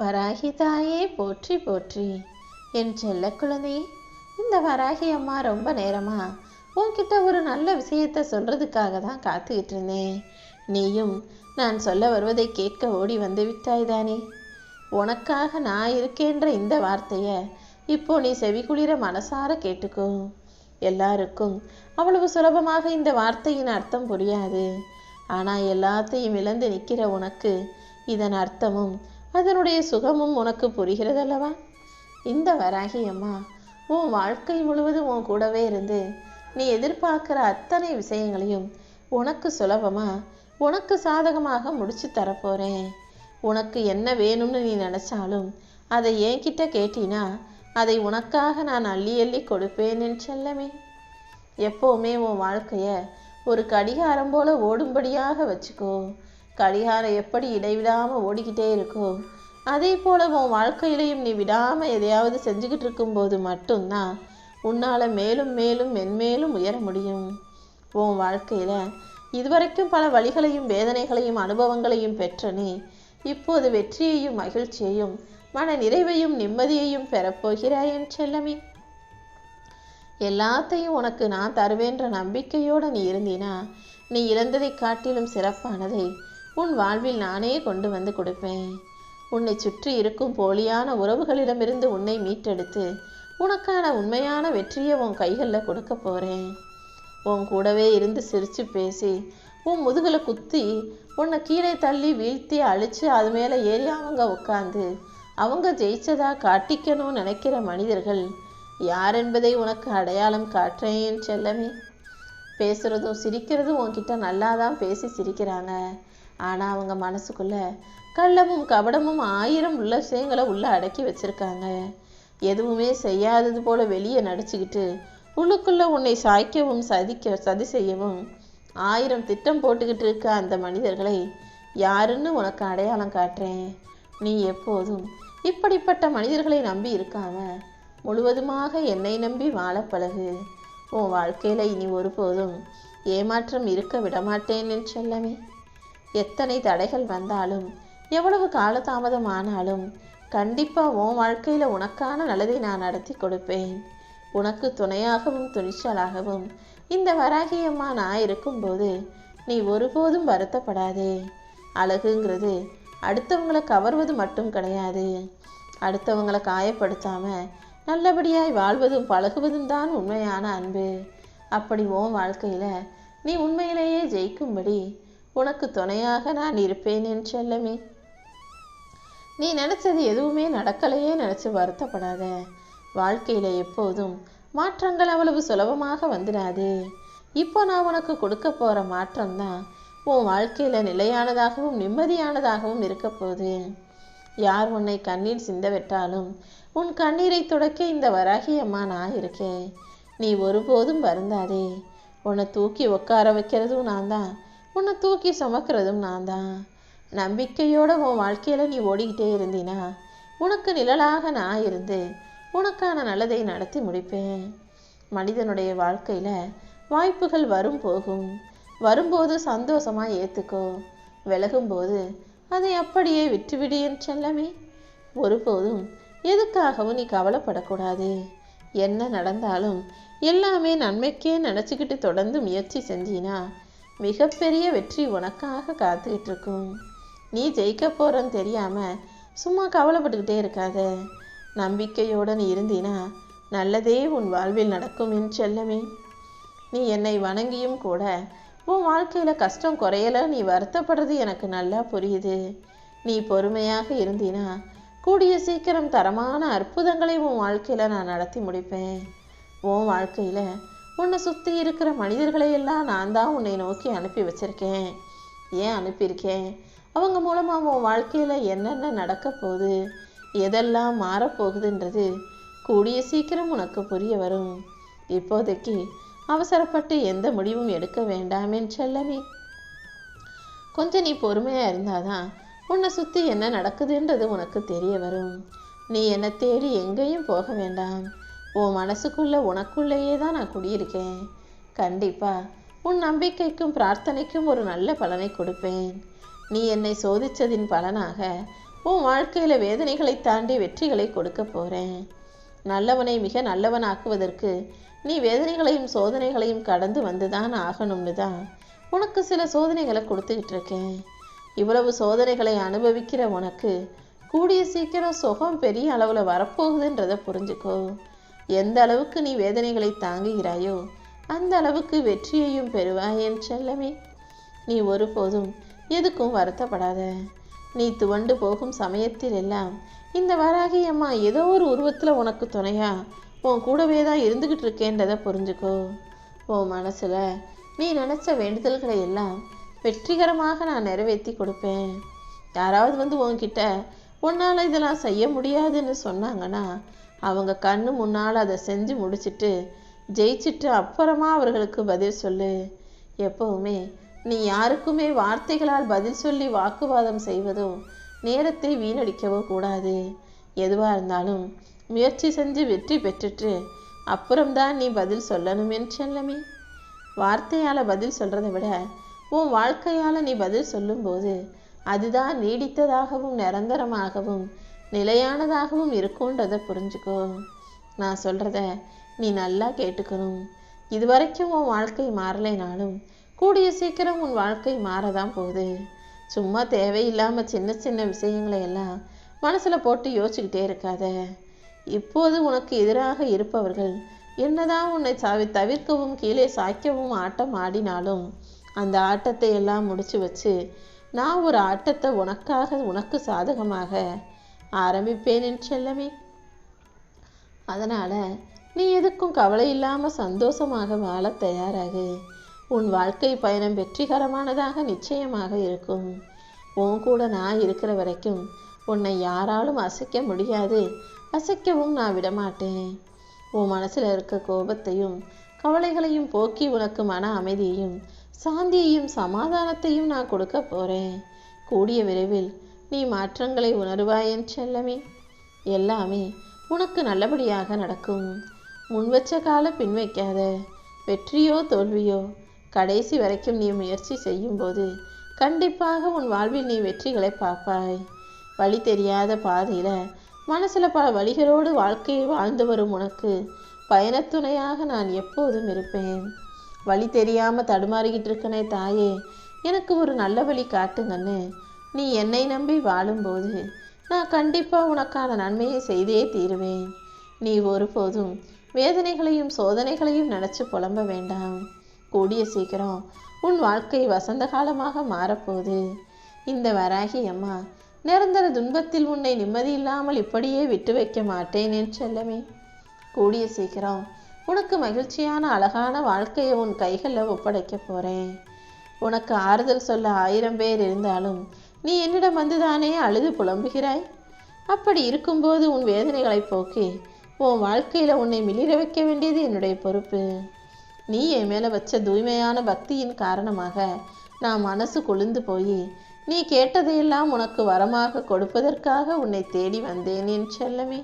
வராகி தாயே போற்றி போற்றி. என் செல்ல குழந்தை, இந்த வராகி அம்மா ரொம்ப நேரமா உன்கிட்ட ஒரு நல்ல விஷயத்த சொல்றதுக்காக தான் காத்துக்கிட்டு இருந்தேன். நீயும் நான் சொல்ல வருவதை கேட்க ஓடி வந்து விட்டாய்தானே. உனக்காக நான் இருக்கேன்ற இந்த வார்த்தைய இப்போ நீ செவிக்குளிர மனசார கேட்டுக்கோ. எல்லாருக்கும் அவ்வளவு சுலபமாக இந்த வார்த்தையின் அர்த்தம் புரியாது. ஆனால் எல்லாத்தையும் இழந்து நிற்கிற உனக்கு இதன் அர்த்தமும் அதனுடைய சுகமும் உனக்கு புரிகிறதல்லவா? இந்த வராகி அம்மா உன் வாழ்க்கை முழுவதும் உன் கூடவே இருந்து நீ எதிர்பார்க்கிற அத்தனை விஷயங்களையும் உனக்கு சுலபமா உனக்கு சாதகமாக முடிச்சு தரப்போறேன். உனக்கு என்ன வேணும்னு நீ நினைச்சாலும் அதை என்கிட்ட கேட்டினா அதை உனக்காக நான் அள்ளி அள்ளி கொடுப்பேன் என் செல்லமே. எப்போவுமே உன் வாழ்க்கைய ஒரு கடிகாரம் போல ஓடும்படியாக வச்சுக்கோ. கடிகாரம் எப்படி இடைவிடாமல் ஓடிக்கிட்டே இருக்கோ அதே போல உன் வாழ்க்கையிலையும் நீ விடாமல் எதையாவது செஞ்சுக்கிட்டு இருக்கும்போது மட்டும்தான் உன்னால் மேலும் மேலும் மென்மேலும் உயர முடியும். உன் வாழ்க்கையில் இதுவரைக்கும் பல வழிகளையும் வேதனைகளையும் அனுபவங்களையும் பெற்ற நீ இப்போது வெற்றியையும் மகிழ்ச்சியையும் மன நிறைவையும் நிம்மதியையும் பெறப்போகிறாய் என் செல்லமே. எல்லாத்தையும் உனக்கு நான் தருவேன்ற நம்பிக்கையோடு நீ இருந்தீனா நீ இழந்ததை காட்டிலும் சிறப்பானதை உன் வாழ்வில் நானே கொண்டு வந்து கொடுப்பேன். உன்னை சுற்றி இருக்கும் போலியான உறவுகளிடமிருந்து உன்னை மீட்டெடுத்து உனக்கான உண்மையான வெற்றியை உன் கைகளில் கொடுக்க போகிறேன். உன் கூடவே இருந்து சிரித்து பேசி உன் முதுகில் குத்தி உன்னை கீழே தள்ளி வீழ்த்தி அழித்து அது மேலே ஏறி அவங்க உட்காந்து அவங்க ஜெயிச்சதா காட்டிக்கணும்னு நினைக்கிற மனிதர்கள் யார் என்பதை உனக்கு அடையாளம் காட்டுறேன் செல்லமே. பேசுகிறதும் சிரிக்கிறதும் உன்கிட்ட நல்லா தான் பேசி சிரிக்கிறாங்க. ஆனால் அவங்க மனசுக்குள்ள கள்ளமும் கபடமும் 1000 உள்ள விஷயங்களை உள்ள அடக்கி வச்சிருக்காங்க. எதுவுமே செய்யாதது போல வெளியே நடிச்சுக்கிட்டு உள்ளுக்குள்ள உன்னை சாய்க்கவும் சதி செய்யவும் 1000 திட்டம் போட்டுக்கிட்டு இருக்க அந்த மனிதர்களை யாருன்னு உனக்கு அடையாளம் காட்டுறேன். நீ எப்போதும் இப்படிப்பட்ட மனிதர்களை நம்பி இருக்காம முழுவதுமாக என்னை நம்பி வாழ பழகு. உன் வாழ்க்கையில இனி ஒருபோதும் ஏமாற்றம் இருக்க விடமாட்டேன் என்று செல்லமே. எத்தனை தடைகள் வந்தாலும் எவ்வளவு காலதாமதம் ஆனாலும் கண்டிப்பா உன் வாழ்க்கையில உனக்கான நல்லதை நான் நடத்தி கொடுப்பேன். உனக்கு துணையாகவும் துணிச்சலாகவும் இந்த வராகி அம்மா நான் இருக்கும்போது நீ ஒருபோதும் வருத்தப்படாதே. அழகுங்கிறது அடுத்தவங்களை கவர்வது மட்டும் கிடையாது. அடுத்தவங்களை காயப்படுத்தாம நல்லபடியாய் வாழ்வதும் பழகுவதும் தான் உண்மையான அன்பு. அப்படி உன் வாழ்க்கையில நீ உண்மையிலேயே ஜெயிக்கும்படி உனக்கு துணையாக நான் இருப்பேன் என் செல்லமே. நீ நினைச்சது எதுவுமே நடக்கலையே நினைச்சு வருத்தப்படாத. வாழ்க்கையில எப்போதும் மாற்றங்கள் அவ்வளவு சுலபமாக வந்துடாது. இப்போ நான் உனக்கு கொடுக்க போற மாற்றம்தான் உன் வாழ்க்கையில நிலையானதாகவும் நிம்மதியானதாகவும் இருக்க போகுது. யார் உன்னை கண்ணீர் சிந்த விட்டாலும் உன் கண்ணீரை துடைக்க இந்த வராகி அம்மா நான் இருக்கேன். நீ ஒருபோதும் வருந்தாதே. உன்னை தூக்கி உட்கார வைக்கிறதும் நான் தான், உன்னை தூக்கி சுமக்கிறதும் நான் தான். நம்பிக்கையோட உன் வாழ்க்கையில நீ ஓடிக்கிட்டே இருந்தீனா உனக்கு நிழலாக நான் இருந்து உனக்கான நல்லதை நடத்தி முடிப்பேன். மனிதனுடைய வாழ்க்கையில வாய்ப்புகள் வரும் போகும். வரும்போது சந்தோஷமா ஏத்துக்கோ. விலகும்போது அதை அப்படியே விட்டுவிடு என் செல்லமே. ஒருபோதும் எதுக்காகவும் நீ கவலைப்படக்கூடாது. என்ன நடந்தாலும் எல்லாமே நன்மைக்கே நினச்சிக்கிட்டு தொடர்ந்து முயற்சி செஞ்சினா மிகப்பெரிய வெற்றி உனக்காக காத்துக்கிட்டு இருக்கும். நீ ஜெயிக்க போறன்னு தெரியாம சும்மா கவலைப்பட்டுக்கிட்டே இருக்காத. நம்பிக்கையோட நீ இருந்தீனா நல்லதே உன் வாழ்வில் நடக்கும் என் செல்லமே. நீ என்னை வணங்கியும் கூட உன் வாழ்க்கையில கஷ்டம் குறையல நீ வருத்தப்படுறது எனக்கு நல்லா புரியுது. நீ பொறுமையாக இருந்தீனா கூடிய சீக்கிரம் தரமான அற்புதங்களை உன் வாழ்க்கையில நான் நடத்தி முடிப்பேன். உன் வாழ்க்கையில உன்னை சுற்றி இருக்கிற மனிதர்களை எல்லாம் நான் தான் உன்னை நோக்கி அனுப்பி வச்சிருக்கேன். ஏன் அனுப்பியிருக்கேன்? அவங்க மூலமா உன் வாழ்க்கையில என்னென்ன நடக்க போகுது, எதெல்லாம் மாறப்போகுதுன்றது கூடிய சீக்கிரம் உனக்கு புரிய வரும். இப்போதைக்கு அவசரப்பட்டு எந்த முடிவும் எடுக்க வேண்டாம் என் செல்லமே. கொஞ்சம் நீ பொறுமையா இருந்தாதான் உன்னை சுற்றி என்ன நடக்குதுன்றது உனக்கு தெரிய வரும். நீ என்னை தேடி எங்கேயும் போக வேண்டாம். உன் மனசுக்குள்ள உனக்குள்ளேயே தான் நான் குடியிருக்கேன். கண்டிப்பா உன் நம்பிக்கைக்கும் பிரார்த்தனைக்கும் ஒரு நல்ல பலனை கொடுப்பேன். நீ என்னை சோதிச்சதின் பலனாக உன் வாழ்க்கையில வேதனைகளை தாண்டி வெற்றிகளை கொடுக்க போறேன். நல்லவனை மிக நல்லவனாக்குவதற்கு நீ வேதனைகளையும் சோதனைகளையும் கடந்து வந்துதான் ஆகணும்னு தான் உனக்கு சில சோதனைகளை கொடுத்துக்கிட்டு இருக்கேன். இவ்வளவு சோதனைகளை அனுபவிக்கிற உனக்கு கூடிய சீக்கிரம் சுகம் பெரிய அளவுல வரப்போகுதுன்றத புரிஞ்சுக்கோ. எந்த அளவுக்கு நீ வேதனைகளை தாங்குகிறாயோ அந்த அளவுக்கு வெற்றியையும் பெறுவாய் என் செல்லமே. நீ ஒருபோதும் எதுக்கும் வருத்தப்படாத. நீ துவண்டு போகும் சமயத்தில் எல்லாம் இந்த வராகி அம்மா ஏதோ ஒரு உருவத்துல உனக்கு துணையா உன் கூடவே தான் இருந்துகிட்டு இருக்கேன்றதை புரிஞ்சுக்கோ. உன் மனசுல நீ நினைச்ச வேண்டுதல்களை எல்லாம் வெற்றிகரமாக நான் நிறைவேற்றி கொடுப்பேன். யாராவது வந்து உன்கிட்ட உன்னால் இதெல்லாம் செய்ய முடியாதுன்னு சொன்னாங்கன்னா அவங்க கண்ணு முன்னால் அதை செஞ்சு முடிச்சுட்டு ஜெயிச்சுட்டு அப்புறமா அவர்களுக்கு பதில் சொல்லு. எப்பவுமே நீ யாருக்குமே வார்த்தைகளால் பதில் சொல்லி வாக்குவாதம் செய்வதோ நேரத்தை வீணடிக்கவோ கூடாது. எதுவாக இருந்தாலும் முயற்சி செஞ்சு வெற்றி பெற்றுட்டு அப்புறம்தான் நீ பதில் சொல்லணும் என் செல்லமே. வார்த்தையால் பதில் சொல்கிறத விட உன் வாழ்க்கையால் நீ பதில் சொல்லும்போது அதுதான் நீடித்ததாகவும் நிரந்தரமாகவும் நிலையானதாகவும் இருக்கும்ன்றதை புரிஞ்சுக்கோ. நான் சொல்கிறத நீ நல்லா கேட்டுக்கணும். இதுவரைக்கும் உன் வாழ்க்கை மாறலைனாலும் கூடிய சீக்கிரம் உன் வாழ்க்கை மாறதான் போகுது. சும்மா தேவையில்லாமல் சின்ன சின்ன விஷயங்களை எல்லாம் மனசில் போட்டு யோசிச்சுக்கிட்டே இருக்காத. இப்போது உனக்கு எதிராக இருப்பவர்கள் என்னதான் உன்னை தவிர்க்கவும் கீழே சாய்க்கவும் ஆட்டம் ஆடினாலும் அந்த ஆட்டத்தை எல்லாம் முடிச்சு வச்சு நான் ஒரு ஆட்டத்தை உனக்கு சாதகமாக ஆரம்பிப்பேன் என் செல்லமே. அதனால நீ எதுக்கும் கவலை இல்லாம சந்தோஷமாக வாழ தயாராகு. உன் வாழ்க்கை பயணம் வெற்றிகரமானதாக நிச்சயமாக இருக்கும். உன் கூட நான் இருக்கிற வரைக்கும் உன்னை யாராலும் அசைக்க முடியாது, அசைக்கவும் நான் விடமாட்டேன். உன் மனசுல இருக்க கோபத்தையும் கவலைகளையும் போக்கி உனக்கு மன அமைதியையும் சாந்தியையும் சமாதானத்தையும் நான் கொடுக்க போறேன். கூடிய விரைவில் நீ மாற்றங்களை உணர்வாய் என் செல்லமே. எல்லாமே உனக்கு நல்லபடியாக நடக்கும். முன்வச்ச கால பின் வைக்காத. வெற்றியோ தோல்வியோ கடைசி வரைக்கும் நீ முயற்சி செய்யும்போது கண்டிப்பாக உன் வாழ்வில் நீ வெற்றிகளை பார்ப்பாய். வழி தெரியாத பாதையில மனசுல பல வழிகளோடு வாழ்க்கையை வாழ்ந்து வரும் உனக்கு பயணத்துணையாக நான் எப்போதும் இருப்பேன். வழி தெரியாம தடுமாறிக்கிட்டு இருக்கனே தாயே, எனக்கு ஒரு நல்ல வழி காட்டுங்கன்னு நீ என்னை நம்பி வாழும்போது நான் கண்டிப்பா உனக்கான நன்மையை செய்தே தீருவேன். நீ ஒருபோதும் வேதனைகளையும் சோதனைகளையும் நினைச்சு புலம்ப வேண்டாம். கூடிய சீக்கிரம் உன் வாழ்க்கை வசந்த காலமாக மாறப்போகுது. இந்த வராகி அம்மா நிரந்தர துன்பத்தில் உன்னை நிம்மதி இல்லாமல் இப்படியே விட்டு வைக்க மாட்டேன் என் செல்லமே. கூடிய சீக்கிரம் உனக்கு மகிழ்ச்சியான அழகான வாழ்க்கையை உன் கைகளில் ஒப்படைக்க போறேன். உனக்கு ஆறுதல் சொல்ல 1000 பேர் இருந்தாலும் நீ என்னிடம் வந்துதானே அழுது புலம்புகிறாய். அப்படி இருக்கும்போது உன் வேதனைகளை போக்கி உன் வாழ்க்கையில உன்னை மிளிர வைக்க வேண்டியது என்னுடைய பொறுப்பு. நீ என் மேல வச்ச தூய்மையான பக்தியின் காரணமாக நான் மனசு கொழுந்து போய் நீ கேட்டதையெல்லாம் உனக்கு வரமாக கொடுப்பதற்காக உன்னை தேடி வந்தேன் என் செல்லமே.